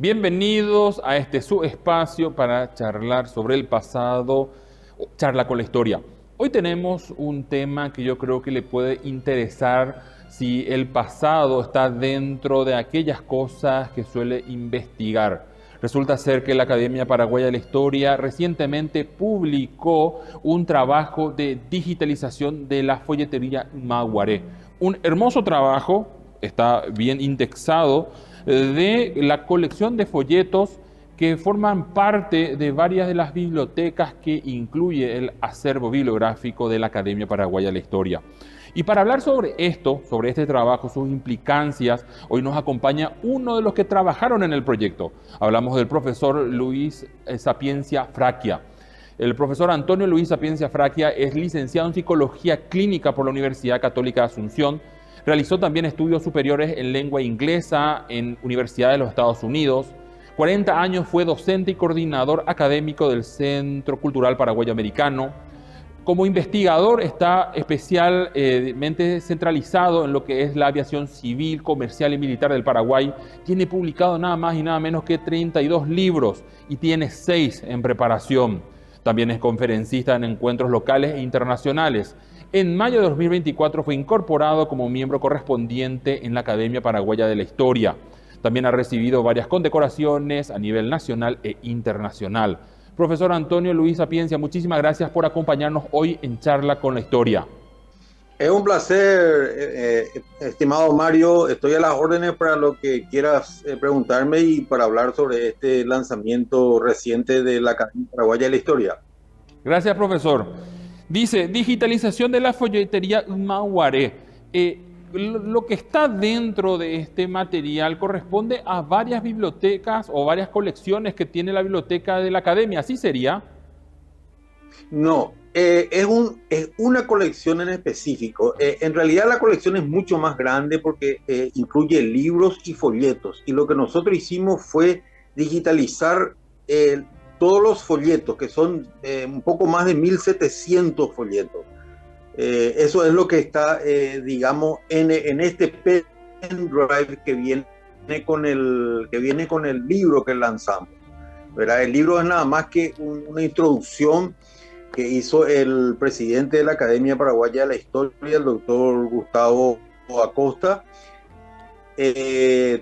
Bienvenidos a este su espacio para charlar sobre el pasado, charla con la historia. Hoy tenemos un tema que yo creo que le puede interesar si el pasado está dentro de aquellas cosas que suele investigar. Resulta ser que la Academia Paraguaya de la Historia recientemente publicó un trabajo de digitalización de la folletería Maguaré. Un hermoso trabajo, está bien indexado, de la colección de folletos que forman parte de varias de las bibliotecas que incluye el acervo bibliográfico de la Academia Paraguaya de la Historia. Y para hablar sobre esto, sobre este trabajo, sus implicancias, hoy nos acompaña uno de los que trabajaron en el proyecto. Hablamos del profesor Luis Sapiencia Fraquia. El profesor Antonio Luis Sapiencia Fraquia es licenciado en Psicología Clínica por la Universidad Católica de Asunción. Realizó también estudios superiores en lengua inglesa en Universidades de los Estados Unidos. 40 años fue docente y coordinador académico del Centro Cultural Paraguayo Americano. Como investigador está especialmente centralizado en lo que es la aviación civil, comercial y militar del Paraguay. Tiene publicado nada más y nada menos que 32 libros y tiene 6 en preparación. También es conferencista en encuentros locales e internacionales. En mayo de 2024 fue incorporado como miembro correspondiente en la Academia Paraguaya de la Historia. También ha recibido varias condecoraciones a nivel nacional e internacional. Profesor Antonio Luis Sapiencia, muchísimas gracias por acompañarnos hoy en Charla con la Historia. Es un placer, estimado Mario. Estoy a las órdenes para lo que quieras preguntarme y para hablar sobre este lanzamiento reciente de la Academia Paraguaya de la Historia. Gracias, profesor. Dice, digitalización de la folletería Maguaré. Lo que está dentro de este material corresponde a varias bibliotecas o varias colecciones que tiene la biblioteca de la Academia. ¿Así sería? No, es una colección en específico. En realidad la colección es mucho más grande porque incluye libros y folletos. Y lo que nosotros hicimos fue digitalizar todos los folletos, que son un poco más de 1.700 folletos. Eso es lo que está, digamos, en este pendrive que viene con el libro que lanzamos, ¿verdad? El libro es nada más que una introducción que hizo el presidente de la Academia Paraguaya de la Historia, el doctor Gustavo Acosta.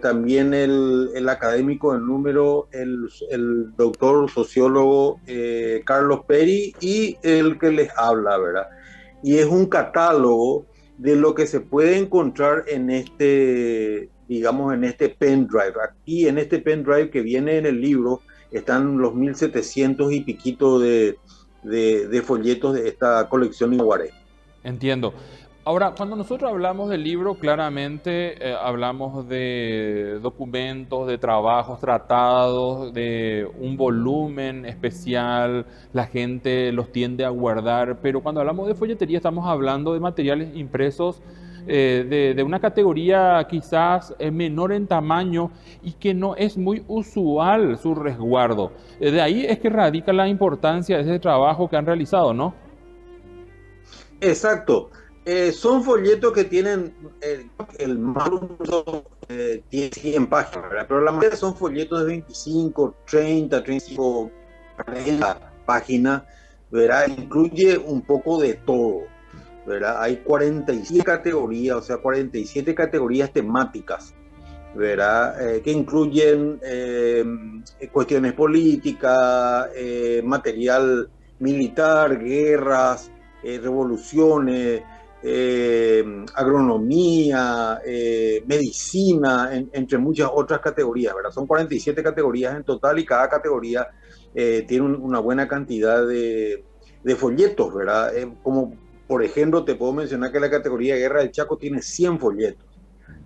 También el académico del número, el doctor sociólogo Carlos Peri, y el que les habla, ¿verdad? Y es un catálogo de lo que se puede encontrar en digamos, en este pendrive. Aquí en este pendrive que viene en el libro están los 1.700 y piquito de folletos de esta colección Iguaré. Entiendo. Ahora, cuando nosotros hablamos del libro, claramente hablamos de documentos, de trabajos tratados, de un volumen especial, la gente los tiende a guardar, pero cuando hablamos de folletería estamos hablando de materiales impresos de una categoría quizás menor en tamaño y que no es muy usual su resguardo. De ahí es que radica la importancia de ese trabajo que han realizado, ¿no? Exacto. Son folletos que tienen, el más tiene 100 páginas, ¿verdad? Pero la mayoría son folletos de 25, 30, 35, 40 páginas, ¿verdad? Incluye un poco de todo, ¿verdad? Hay 47 categorías, o sea, 47 categorías temáticas, ¿verdad? Que incluyen cuestiones políticas, material militar, guerras, revoluciones, agronomía, medicina, entre muchas otras categorías, ¿verdad? Son 47 categorías en total y cada categoría tiene una buena cantidad de folletos, ¿verdad? Como por ejemplo, te puedo mencionar que la categoría Guerra del Chaco tiene 100 folletos.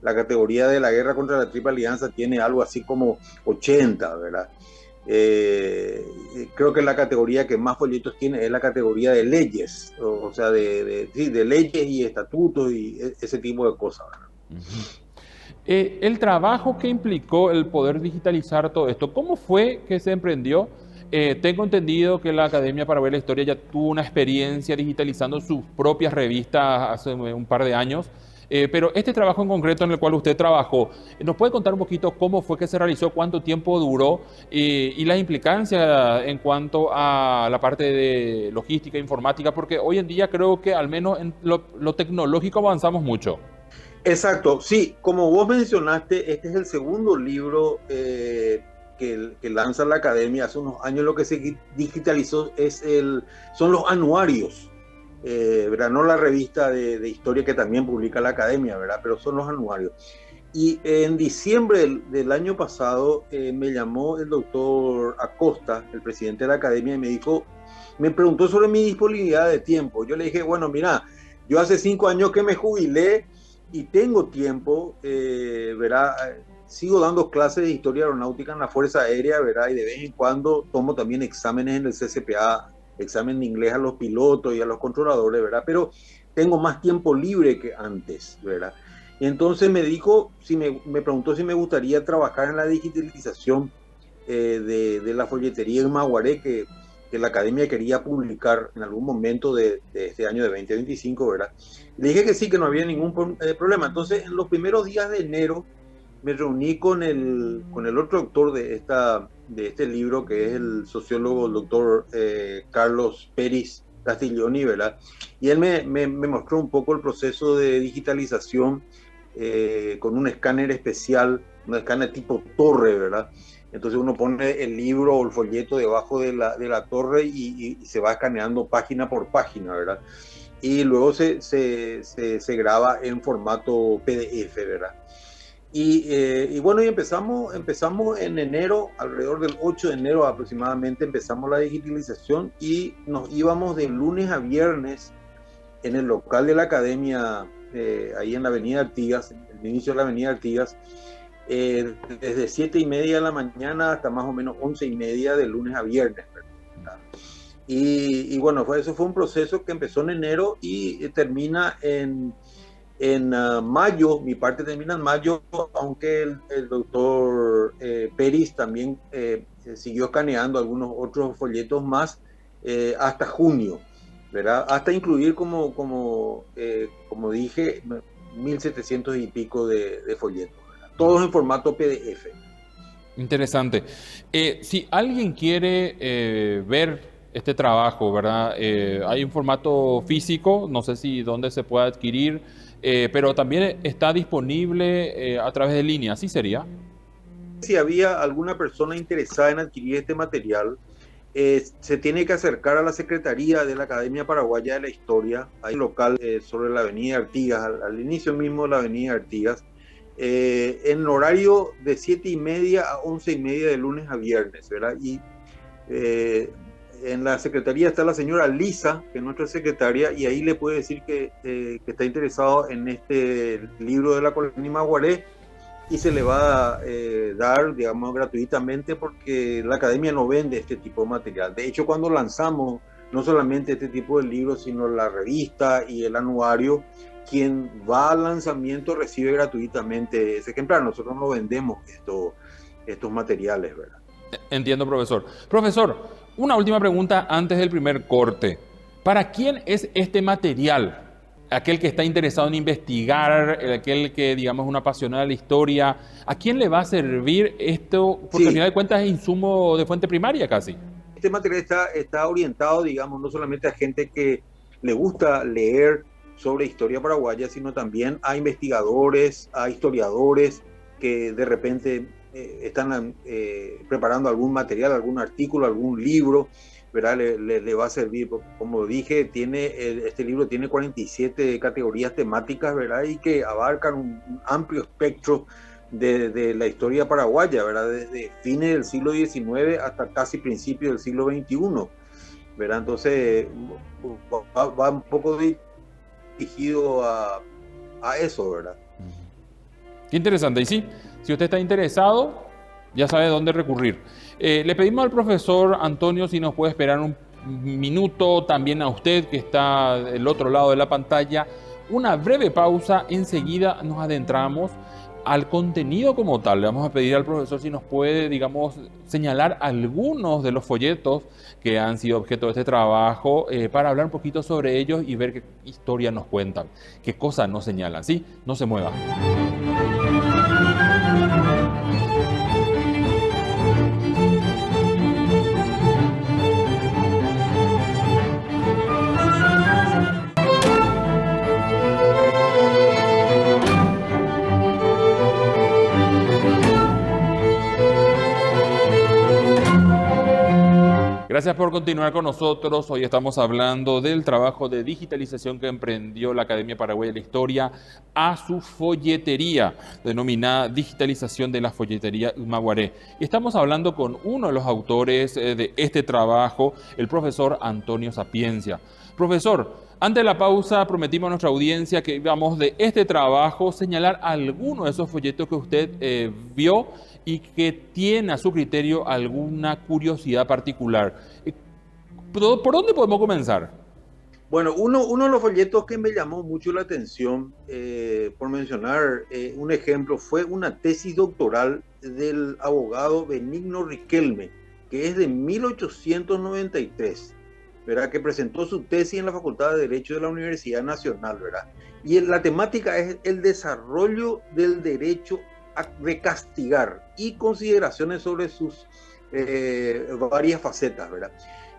La categoría de la guerra contra la Triple Alianza tiene algo así como 80, ¿verdad? Creo que la categoría que más folletos tiene es la categoría de leyes, o sea, de leyes y estatutos y ese tipo de cosas. El trabajo que implicó el poder digitalizar todo esto, ¿cómo fue que se emprendió? Tengo entendido que la Academia Paraguaya de la Historia ya tuvo una experiencia digitalizando sus propias revistas hace un par de años. Pero este trabajo en concreto en el cual usted trabajó, ¿nos puede contar un poquito cómo fue que se realizó, cuánto tiempo duró y las implicancias en cuanto a la parte de logística, informática? Porque hoy en día creo que al menos en lo tecnológico avanzamos mucho. Exacto, sí, como vos mencionaste, este es el segundo libro que lanza la Academia. Hace unos años lo que se digitalizó son los anuarios, ¿verdad? No la revista de historia que también publica la Academia, ¿verdad? Pero son los anuarios. Y en diciembre del año pasado me llamó el doctor Acosta, el presidente de la Academia, y me preguntó sobre mi disponibilidad de tiempo. Yo le dije, bueno, mira, yo hace 5 años que me jubilé y tengo tiempo, ¿verdad? Sigo dando clases de historia aeronáutica en la Fuerza Aérea, ¿verdad? Y de vez en cuando tomo también exámenes en el CCPA, examen de inglés a los pilotos y a los controladores, ¿verdad? Pero tengo más tiempo libre que antes, ¿verdad? Y entonces me preguntó si me gustaría trabajar en la digitalización de la folletería en Maguaré, que la Academia quería publicar en algún momento de este año de 2025, ¿verdad? Le dije que sí, que no había ningún problema. Entonces, en los primeros días de enero, me reuní con el otro autor de este libro, que es el sociólogo, el doctor Carlos Pérez Castiglioni, ¿verdad? Y él me mostró un poco el proceso de digitalización con un escáner especial, un escáner tipo torre, ¿verdad? Entonces uno pone el libro o el folleto debajo de la torre y se va escaneando página por página, ¿verdad? Y luego se graba en formato PDF, ¿verdad? Y bueno, y empezamos en enero, alrededor del 8 de enero aproximadamente, empezamos la digitalización y nos íbamos de lunes a viernes en el local de la Academia, ahí en la Avenida Artigas, el inicio de la Avenida Artigas, desde 7:30 de la mañana hasta más o menos 11:30 de lunes a viernes, ¿verdad? Y bueno, eso fue un proceso que empezó en enero y termina en mayo. Mi parte termina en mayo, aunque el doctor Peris también siguió escaneando algunos otros folletos más hasta junio, ¿verdad? Hasta incluir, como dije, 1.700 y pico de folletos, ¿verdad? Todos en formato PDF. Interesante. Si alguien quiere ver este trabajo, ¿verdad? Hay un formato físico, no sé si dónde se puede adquirir, pero también está disponible a través de línea, ¿así sería? Si había alguna persona interesada en adquirir este material, se tiene que acercar a la Secretaría de la Academia Paraguaya de la Historia. Hay un local sobre la Avenida Artigas, al inicio mismo de la Avenida Artigas, en horario de 7:30 a 11:30 de lunes a viernes, ¿verdad? Y en la Secretaría está la señora Lisa, que es nuestra secretaria, y ahí le puede decir que está interesado en este libro de la colonia Maguaré, y se le va a dar, digamos, gratuitamente, porque la Academia no vende este tipo de material. De hecho, cuando lanzamos no solamente este tipo de libros, sino la revista y el anuario, quien va al lanzamiento recibe gratuitamente ese ejemplar. Nosotros no vendemos estos materiales, ¿verdad? Entiendo, profesor. Profesor, una última pregunta antes del primer corte. ¿Para quién es este material? Aquel que está interesado en investigar, aquel que, digamos, es un apasionado de la historia. ¿A quién le va a servir esto? Porque al Sí, final de cuentas es insumo de fuente primaria casi. este material está orientado, digamos, no solamente a gente que le gusta leer sobre historia paraguaya, sino también a investigadores, a historiadores que de repente están preparando algún material, algún artículo, algún libro, ¿verdad? Le va a servir. Como dije, este libro tiene 47 categorías temáticas, ¿verdad? Y que abarcan un amplio espectro de la historia paraguaya, ¿verdad? Desde fines del siglo XIX hasta casi principios del siglo XXI, ¿verdad? Entonces va un poco dirigido a eso, ¿verdad? Qué interesante. Y sí, si usted está interesado, ya sabe dónde recurrir. Le pedimos al profesor Antonio si nos puede esperar un minuto, también a usted que está del otro lado de la pantalla. Una breve pausa, enseguida nos adentramos al contenido como tal, le vamos a pedir al profesor si nos puede, digamos, señalar algunos de los folletos que han sido objeto de este trabajo para hablar un poquito sobre ellos y ver qué historia nos cuentan, qué cosas nos señalan. Sí, no se mueva. Gracias por continuar con nosotros. Hoy estamos hablando del trabajo de digitalización que emprendió la Academia Paraguaya de la Historia a su folletería, denominada Digitalización de la Folletería Maguaré. Y estamos hablando con uno de los autores de este trabajo, el profesor Antonio Sapiencia. Profesor, antes de la pausa prometimos a nuestra audiencia que íbamos de este trabajo señalar algunos de esos folletos que usted vio y que tiene a su criterio alguna curiosidad particular. ¿Por dónde podemos comenzar? Bueno, uno de los folletos que me llamó mucho la atención, por mencionar un ejemplo, fue una tesis doctoral del abogado Benigno Riquelme, que es de 1893, ¿verdad? Que presentó su tesis en la Facultad de Derecho de la Universidad Nacional, ¿verdad? Y la temática es el desarrollo del derecho de castigar y consideraciones sobre sus varias facetas, ¿verdad?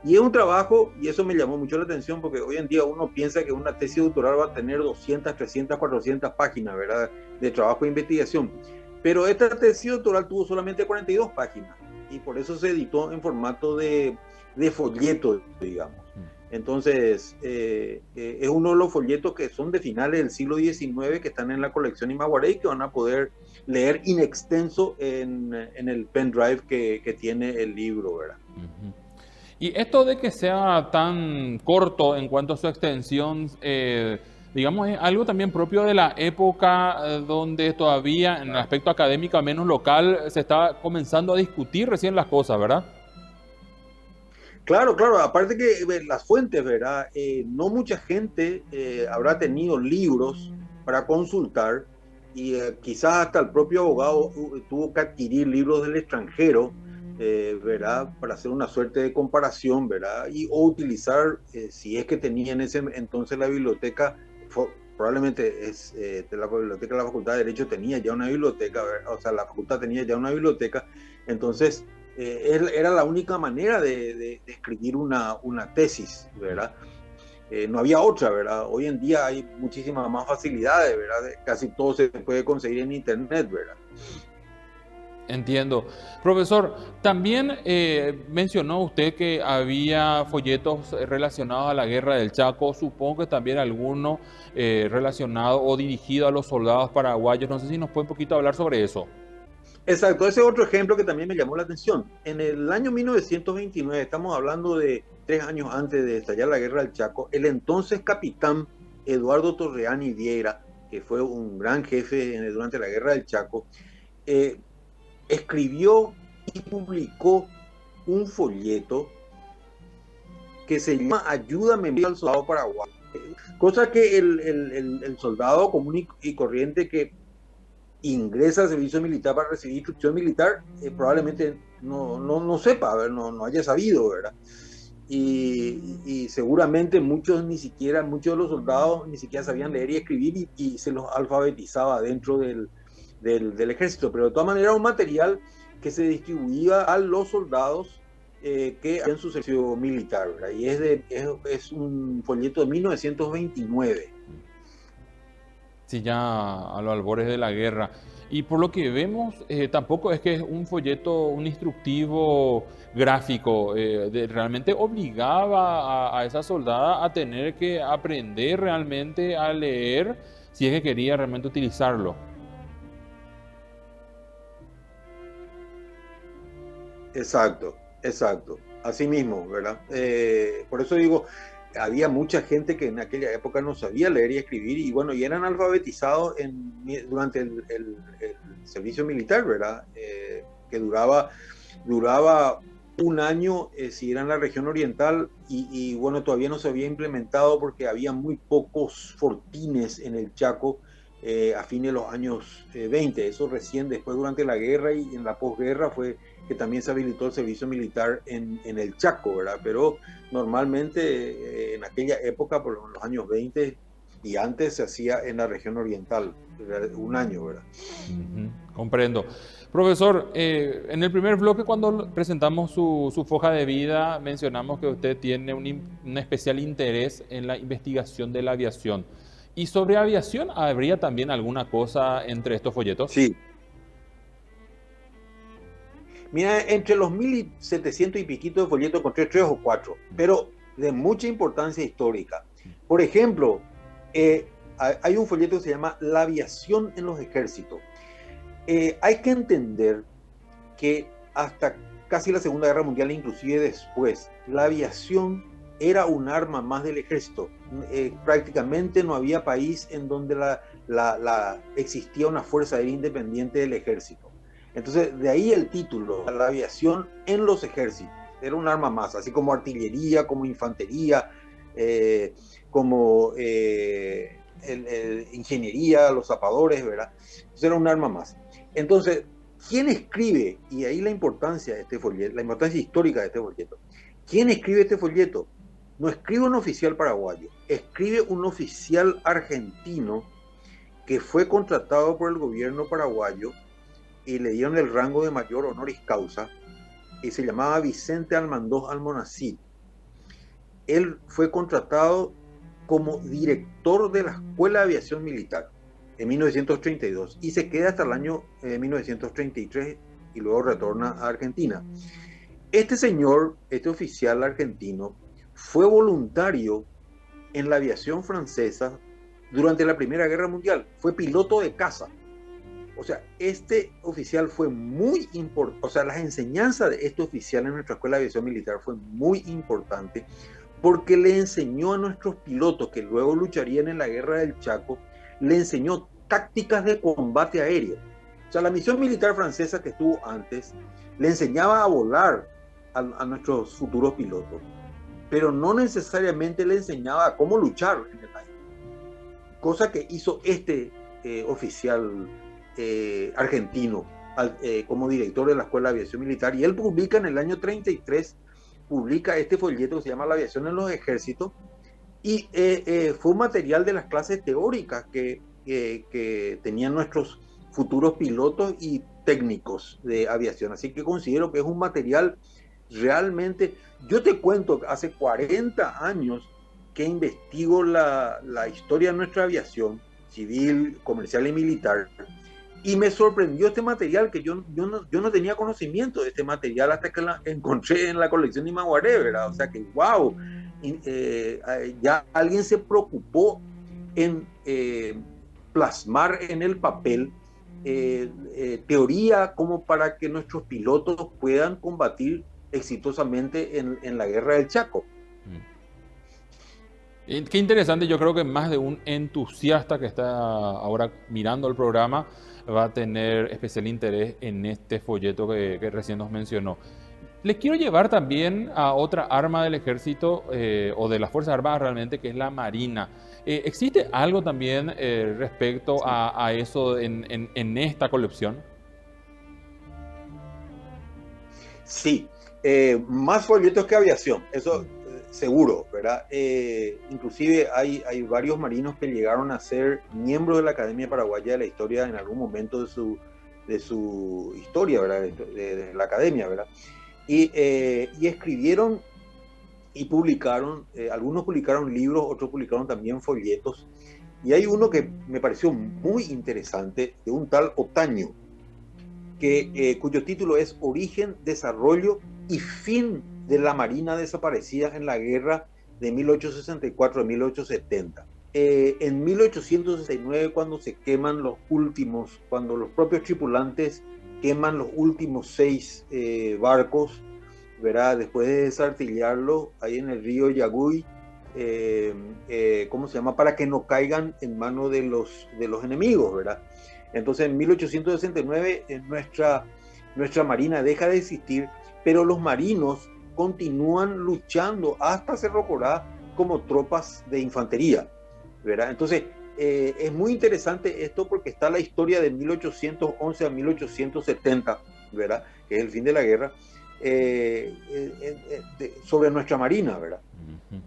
Y es un trabajo, y eso me llamó mucho la atención, porque hoy en día uno piensa que una tesis doctoral va a tener 200, 300, 400 páginas, ¿verdad? De trabajo de investigación. Pero esta tesis doctoral tuvo solamente 42 páginas, y por eso se editó en formato de folleto, digamos. Entonces, es uno de los folletos que son de finales del siglo XIX, que están en la colección Imaguaré y que van a poder leer in extenso en el pendrive que tiene el libro, ¿verdad? Uh-huh. Y esto de que sea tan corto en cuanto a su extensión, digamos, es algo también propio de la época donde todavía, en el aspecto académico, al menos local, se está comenzando a discutir recién las cosas, ¿verdad? Claro, claro, aparte que las fuentes, ¿verdad? No mucha gente habrá tenido libros para consultar y quizás hasta el propio abogado tuvo que adquirir libros del extranjero, ¿verdad? Para hacer una suerte de comparación, ¿verdad? O utilizar, si es que tenía en ese entonces la biblioteca, probablemente es de la biblioteca de la Facultad de Derecho tenía ya una biblioteca, ¿verdad? O sea, la facultad tenía ya una biblioteca, entonces era la única manera de escribir una tesis, ¿verdad? No había otra, ¿verdad? Hoy en día hay muchísimas más facilidades, ¿verdad? Casi todo se puede conseguir en internet, ¿verdad? Entiendo. Profesor, también mencionó usted que había folletos relacionados a la Guerra del Chaco, supongo que también alguno relacionado o dirigido a los soldados paraguayos. No sé si nos puede un poquito hablar sobre eso. Exacto, ese es otro ejemplo que también me llamó la atención. En el año 1929, estamos hablando de 3 años antes de estallar la Guerra del Chaco, el entonces capitán Eduardo Torreani Vieira, que fue un gran jefe durante la Guerra del Chaco, escribió y publicó un folleto que se llama Ayúdame al soldado paraguayo. Cosa que el soldado común y corriente que ingresa al servicio militar para recibir instrucción militar, probablemente no sepa, no haya sabido, ¿verdad? Y seguramente muchos de los soldados ni siquiera sabían leer y escribir y se los alfabetizaba dentro del ejército, pero de todas maneras un material que se distribuía a los soldados que hacían su servicio militar, ¿verdad? Y es un folleto de 1929. Sí, ya a los albores de la guerra. Y por lo que vemos, tampoco es que es un folleto, un instructivo gráfico, realmente obligaba a esa soldada a tener que aprender realmente a leer si es que quería realmente utilizarlo. Exacto, exacto. Así mismo, ¿verdad? Por eso digo, había mucha gente que en aquella época no sabía leer y escribir y bueno, y eran alfabetizados durante el servicio militar, ¿verdad? Que duraba un año si era en la región oriental y bueno, todavía no se había implementado porque había muy pocos fortines en el Chaco a fines de los años 20. Eso recién después durante la guerra y en la posguerra fue que también se habilitó el servicio militar en el Chaco, ¿verdad? Pero normalmente en aquella época, por los años 20 y antes, se hacía en la región oriental, ¿verdad? Un año, ¿verdad? Ujú, comprendo. Profesor, en el primer bloque, cuando presentamos su foja de vida, mencionamos que usted tiene un especial interés en la investigación de la aviación. ¿Y sobre aviación habría también alguna cosa entre estos folletos? Sí. Mira, entre los 1700 y piquito de folletos encontré tres o cuatro, pero de mucha importancia histórica. Por ejemplo, hay un folleto que se llama La aviación en los ejércitos. Hay que entender que hasta casi la Segunda Guerra Mundial, inclusive después, la aviación era un arma más del ejército. Prácticamente no había país en donde existía una fuerza aérea independiente del ejército. Entonces, de ahí el título, la aviación en los ejércitos. Era un arma más, así como artillería, como infantería, como ingeniería, los zapadores, ¿verdad? Entonces era un arma más. Entonces, ¿quién escribe? Y ahí la importancia de este folleto, la importancia histórica de este folleto. ¿Quién escribe este folleto? No escribe un oficial paraguayo, escribe un oficial argentino que fue contratado por el gobierno paraguayo y le dieron el rango de mayor honoris causa, y se llamaba Vicente Almandoz Almonacid. Él fue contratado como director de la Escuela de Aviación Militar en 1932 y se queda hasta el año 1933 y luego retorna a Argentina. Este señor, este oficial argentino, fue voluntario en la aviación francesa durante la Primera Guerra Mundial, fue piloto de caza. O sea, este oficial fue muy importante, o sea, las enseñanzas de este oficial en nuestra Escuela de Aviación Militar fue muy importante porque le enseñó a nuestros pilotos que luego lucharían en la Guerra del Chaco, le enseñó tácticas de combate aéreo. O sea, la misión militar francesa que estuvo antes le enseñaba a volar a nuestros futuros pilotos, pero no necesariamente le enseñaba a cómo luchar en el aire. Cosa que hizo este oficial argentino como director de la Escuela de Aviación Militar, y él publica en el año 33, publica este folleto que se llama La aviación en los ejércitos, y fue un material de las clases teóricas que tenían nuestros futuros pilotos y técnicos de aviación. Así que considero que es un material realmente, yo te cuento, hace 40 años que investigo la historia de nuestra aviación civil, comercial y militar, y me sorprendió este material que yo no tenía conocimiento de este material hasta que la encontré en la colección de Imaguaré, ¿verdad? O sea que, wow, ya alguien se preocupó en plasmar en el papel teoría como para que nuestros pilotos puedan combatir exitosamente en la guerra del Chaco. Y qué interesante, yo creo que más de un entusiasta que está ahora mirando el programa va a tener especial interés en este folleto que recién nos mencionó. Les quiero llevar también a otra arma del ejército o de las Fuerzas Armadas realmente, que es la Marina. ¿Existe algo también respecto a eso en esta colección? Sí, más folletos que aviación, eso seguro, ¿verdad? Inclusive hay varios marinos que llegaron a ser miembros de la Academia Paraguaya de la Historia en algún momento de su historia, ¿verdad? De la Academia, ¿verdad? Y escribieron y publicaron, algunos publicaron libros, otros publicaron también folletos, y hay uno que me pareció muy interesante, de un tal Otaño, cuyo título es Origen, Desarrollo y Fin de la Marina Desaparecida en la Guerra de 1864 a 1870. En 1869, cuando se queman los últimos, cuando los propios tripulantes queman los últimos 6 barcos, ¿verdad? Después de desartillarlos ahí en el río Yagüí, ¿cómo se llama? Para que no caigan en manos de los enemigos, ¿verdad? Entonces en 1869 nuestra marina deja de existir, pero los marinos continúan luchando hasta Cerro Corá como tropas de infantería, ¿verdad? Entonces Es muy interesante esto porque está la historia de 1811 a 1870, ¿verdad? Que es el fin de la guerra, sobre nuestra marina, ¿verdad? Ujú.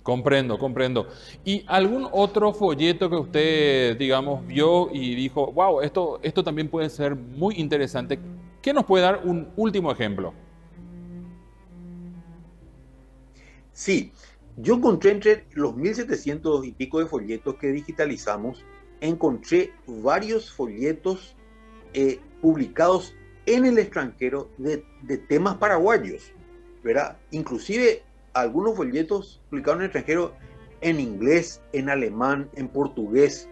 Comprendo, comprendo. ¿Y algún otro folleto que usted, digamos, vio y dijo, wow, esto también puede ser muy interesante? ¿Qué nos puede dar un último ejemplo? Sí, yo encontré entre los 1700 y pico de folletos que digitalizamos, encontré varios folletos publicados en el extranjero de temas paraguayos, ¿verdad? Inclusive algunos folletos publicados en el extranjero en inglés, en alemán, en portugués,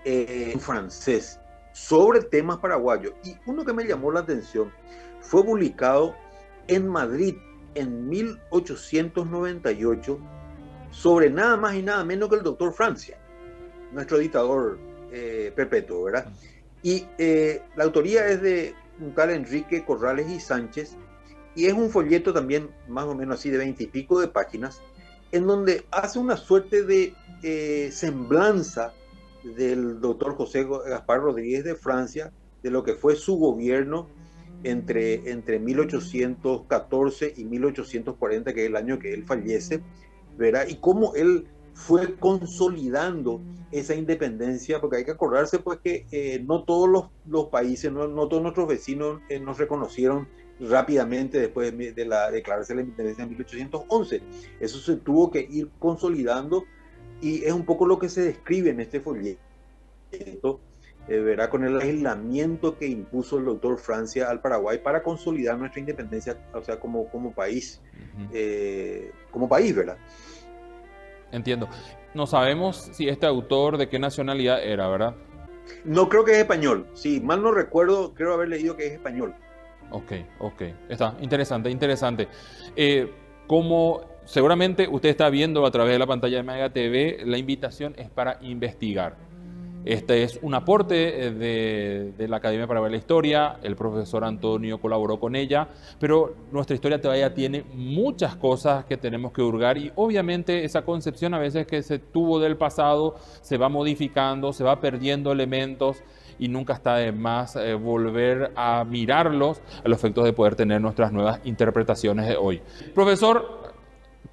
en francés, sobre temas paraguayos. Y uno que me llamó la atención fue publicado en Madrid en 1898 sobre nada más y nada menos que el doctor Francia, nuestro dictador perpetuo, ¿verdad? Y la autoría es de un tal Enrique Corrales y Sánchez, y es un folleto también más o menos así de 20 y pico de páginas, en donde hace una suerte de semblanza del doctor José Gaspar Rodríguez de Francia, de lo que fue su gobierno entre 1814 y 1840, que es el año que él fallece, ¿verdad? Y cómo él fue consolidando esa independencia, porque hay que acordarse pues que no todos los países, no todos nuestros vecinos nos reconocieron rápidamente después de la declararse la independencia en 1811. Eso se tuvo que ir consolidando y es un poco lo que se describe en este folleto, verá, con el aislamiento que impuso el doctor Francia al Paraguay para consolidar nuestra independencia, o sea, como país, ¿verdad? Entiendo. No sabemos si este autor de qué nacionalidad era, ¿verdad? No creo que es español. Si mal no recuerdo, creo haber leído que es español. Ok, ok. Está interesante, interesante. Como seguramente usted está viendo a través de la pantalla de Mega TV, la invitación es para investigar. Este es un aporte de la Academia para ver la Historia. El profesor Antonio colaboró con ella, pero nuestra historia todavía tiene muchas cosas que tenemos que hurgar y obviamente esa concepción a veces que se tuvo del pasado se va modificando, se va perdiendo elementos y nunca está de más volver a mirarlos a los efectos de poder tener nuestras nuevas interpretaciones de hoy. Profesor,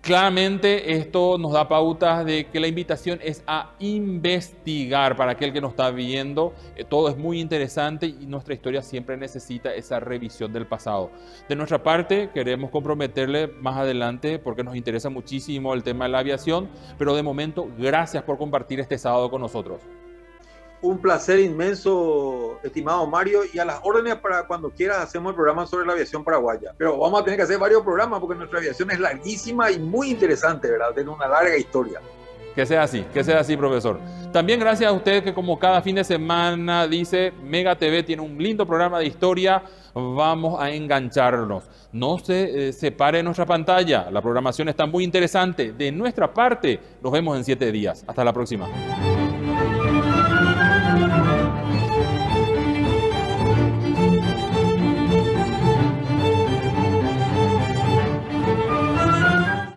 claramente esto nos da pautas de que la invitación es a investigar para aquel que nos está viendo. Todo es muy interesante y nuestra historia siempre necesita esa revisión del pasado. De nuestra parte, queremos comprometerle más adelante porque nos interesa muchísimo el tema de la aviación, pero de momento, gracias por compartir este sábado con nosotros. Un placer inmenso, estimado Mario, y a las órdenes para cuando quieras hacemos el programa sobre la aviación paraguaya. Pero vamos a tener que hacer varios programas porque nuestra aviación es larguísima y muy interesante, ¿verdad? Tiene una larga historia. Que sea así, profesor. También gracias a usted que como cada fin de semana dice, Mega TV tiene un lindo programa de historia, vamos a engancharnos. No se separe de nuestra pantalla, la programación está muy interesante. De nuestra parte, nos vemos en 7 días. Hasta la próxima.